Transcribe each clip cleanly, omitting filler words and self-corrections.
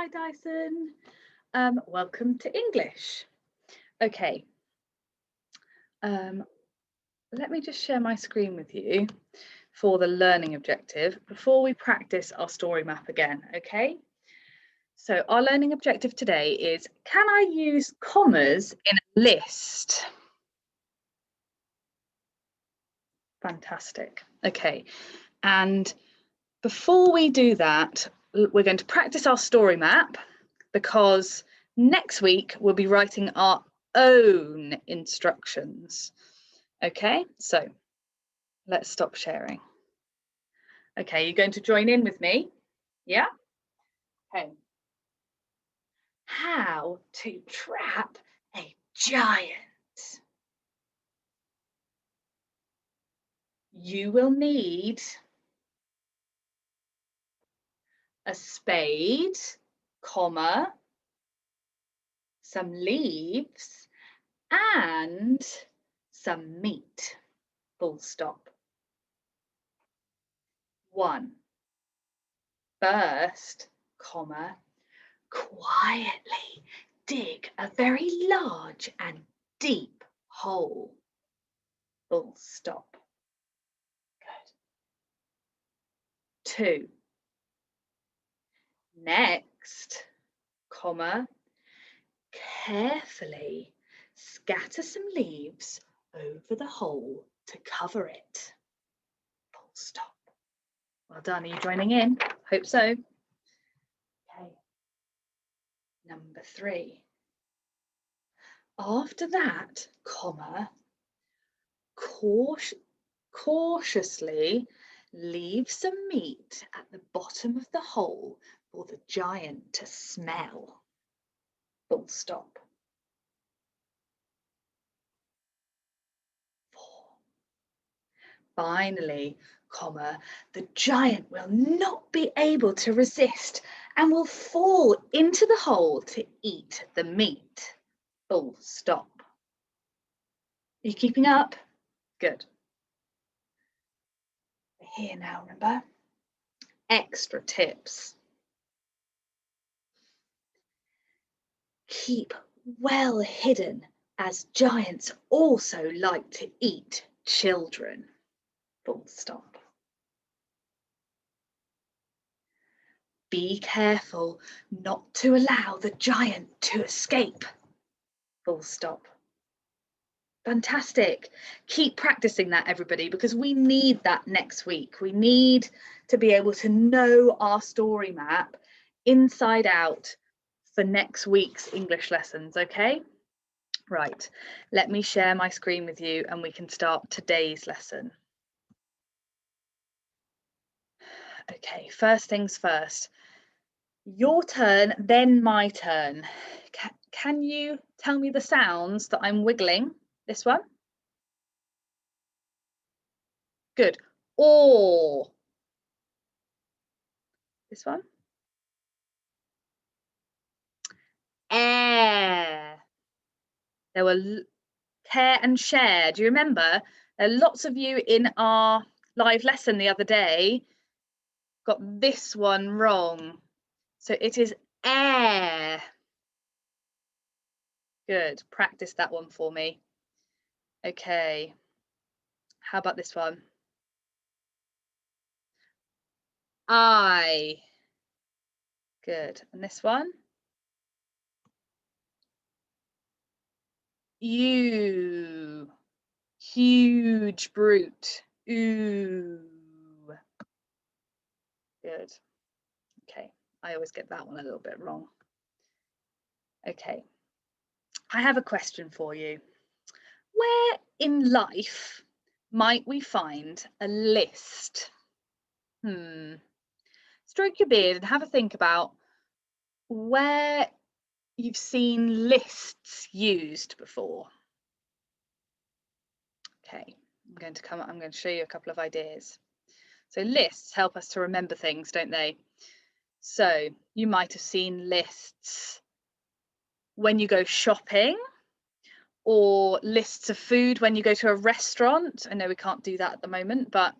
Hi, Dyson. Welcome to English. Okay. Let me just share my screen with you for the learning objective before we practice our story map again, okay? So our learning objective today is, can I use commas in a list? Fantastic. Okay. And before we do that, we're going to practice our story map because next week we'll be writing our own instructions. Okay, so let's stop sharing. Okay, you're going to join in with me? Yeah? Okay. How to trap a giant. You will need a spade, comma, some leaves, and some meat, full stop. 1. First, comma, quietly dig a very large and deep hole, full stop. Good. 2. Next, comma, carefully scatter some leaves over the hole to cover it, full stop. Well done, are you joining in? Hope so. Okay. Number 3. After that, comma, cautiously leave some meat at the bottom of the hole for the giant to smell, full stop. 4. Finally, comma, the giant will not be able to resist and will fall into the hole to eat the meat, full stop. Are you keeping up? Good. Here now, remember, extra tips. Keep well hidden, as giants also like to eat children, full stop. Be careful not to allow the giant to escape, full stop. Fantastic. Keep practicing that, everybody, because we need that next week. We need to be able to know our story map inside out for next week's English lessons, okay? Right, let me share my screen with you and we can start today's lesson. Okay, first things first. Your turn, then my turn. Can you tell me the sounds that I'm wiggling? This one? Good. Or. This one? Air. There were care and share. Do you remember? Lots of you in our live lesson the other day got this one wrong. So it is air. Good. Practice that one for me. Okay. How about this one? I. Good. And this one? You. Huge brute. Ooh. Good. Okay. I always get that one a little bit wrong. Okay. I have a question for you. Where in life might we find a list? Stroke your beard and have a think about where you've seen lists used before. Okay, I'm going to show you a couple of ideas. So lists help us to remember things, don't they? So you might have seen lists when you go shopping, or lists of food when you go to a restaurant. I know we can't do that at the moment, but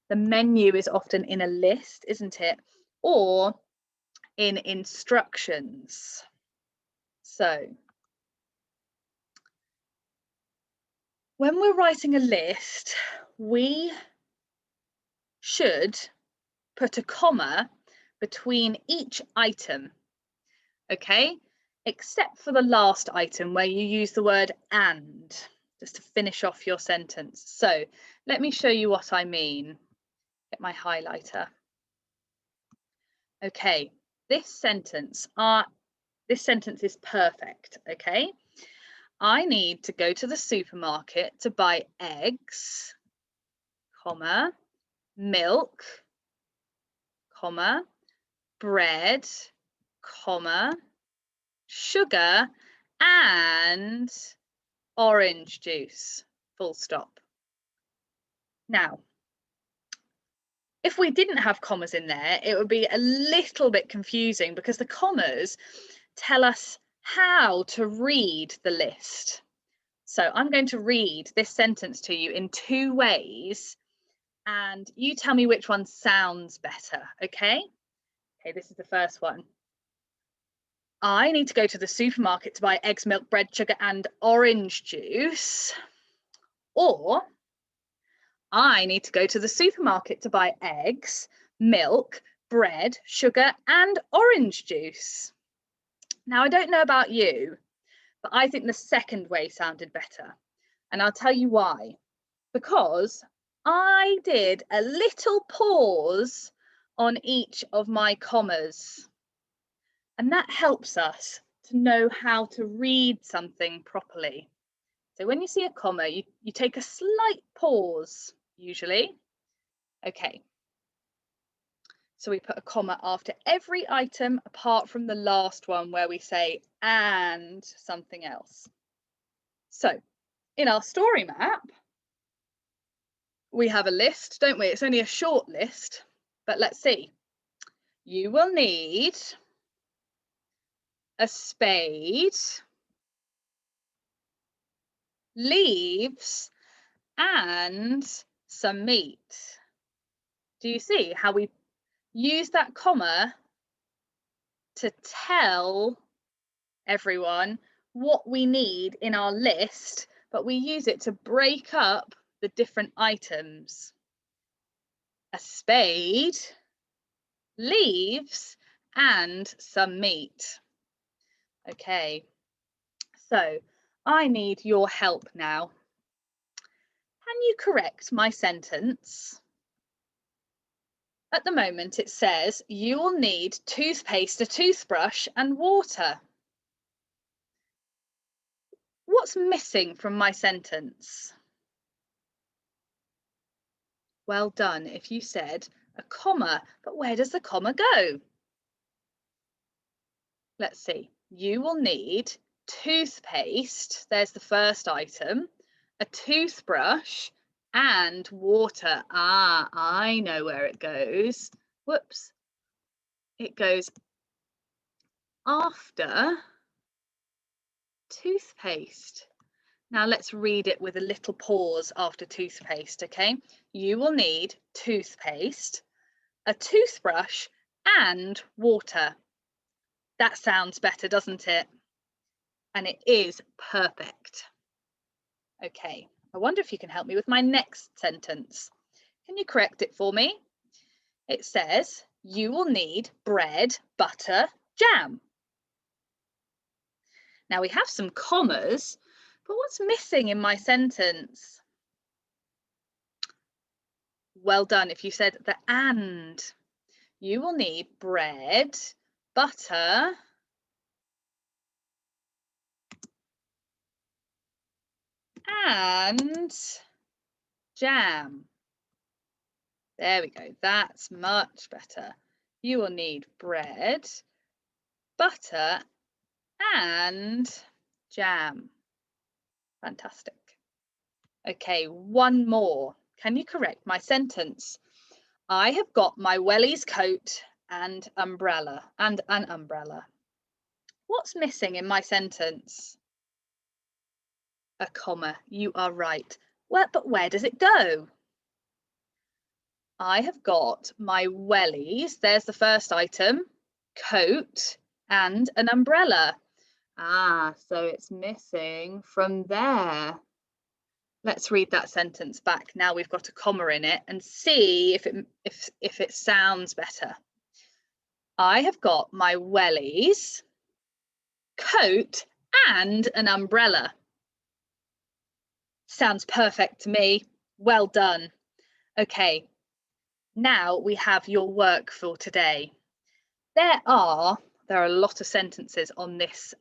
the menu is often in a list, isn't it? Or in instructions. So when we're writing a list, we should put a comma between each item, okay? Except for the last item where you use the word and, just to finish off your sentence. So let me show you what I mean. Get my highlighter. Okay, this sentence is perfect, okay? I need to go to the supermarket to buy eggs, comma, milk, comma, bread, comma, sugar, and orange juice, full stop. Now, if we didn't have commas in there, it would be a little bit confusing because the commas tell us how to read the list. So I'm going to read this sentence to you in two ways, and you tell me which one sounds better, okay? Okay, this is the first one. I need to go to the supermarket to buy eggs, milk, bread, sugar, and orange juice. Or I need to go to the supermarket to buy eggs, milk, bread, sugar, and orange juice. Now, I don't know about you, but I think the second way sounded better. And I'll tell you why. Because I did a little pause on each of my commas. And that helps us to know how to read something properly. So when you see a comma, you take a slight pause, usually. Okay. So we put a comma after every item apart from the last one where we say and something else. So in our story map, we have a list, don't we? It's only a short list, but let's see. You will need a spade, leaves, and some meat. Do you see how we use that comma to tell everyone what we need in our list, but we use it to break up the different items? A spade, leaves, and some meat. Okay, so I need your help now. Can you correct my sentence? At the moment it says you will need toothpaste, a toothbrush, and water. What's missing from my sentence? Well done if you said a comma, but where does the comma go? Let's see. You will need toothpaste, there's the first item, a toothbrush, and water. Ah, I know where it goes. Whoops. It goes after toothpaste. Now let's read it with a little pause after toothpaste, okay? You will need toothpaste, a toothbrush, and water. That sounds better, doesn't it? And it is perfect. Okay, I wonder if you can help me with my next sentence. Can you correct it for me? It says, you will need bread, butter, jam. Now we have some commas, but what's missing in my sentence? Well done if you said the and. You will need bread, butter, and jam. There we go, that's much better. You will need bread, butter, and jam. Fantastic. Okay, one more. Can you correct my sentence? I have got my wellies coat and umbrella, and an umbrella. What's missing in my sentence? A comma. You are right. Well, but where does it go? I have got my wellies, there's the first item, coat and an umbrella. Ah, so it's missing from there. Let's read that sentence back. Now we've got a comma in it and see if it sounds better. I have got my wellies, coat and an umbrella. Sounds perfect to me. Well done. Okay, now we have your work for today. There are a lot of sentences on this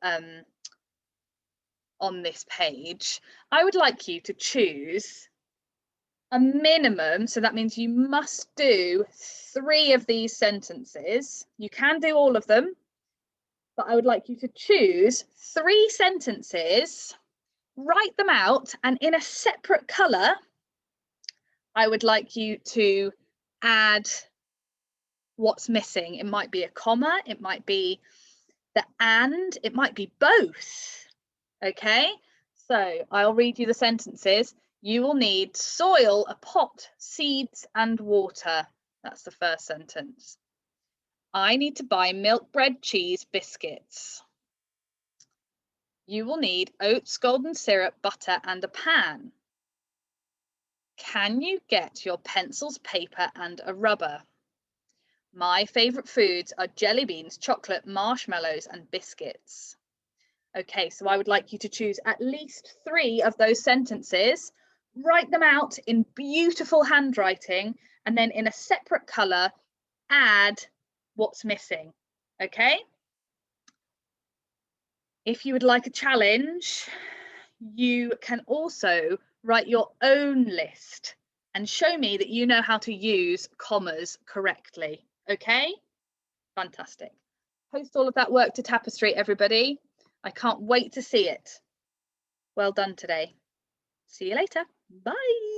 page. I would like you to choose a minimum, so that means you must do 3 of these sentences. You can do all of them, but I would like you to choose 3 sentences, write them out, and in a separate colour, I would like you to add what's missing. It might be a comma, it might be the and, it might be both. Okay, so I'll read you the sentences. You will need soil, a pot, seeds, and water. That's the first sentence. I need to buy milk, bread, cheese, biscuits. You will need oats, golden syrup, butter, and a pan. Can you get your pencils, paper, and a rubber? My favourite foods are jelly beans, chocolate, marshmallows, and biscuits. Okay, so I would like you to choose at least 3 of those sentences, write them out in beautiful handwriting, and then in a separate colour, add what's missing. Okay? If you would like a challenge, you can also write your own list and show me that you know how to use commas correctly. Okay? Fantastic. Post all of that work to Tapestry, everybody. I can't wait to see it. Well done today. See you later. Bye.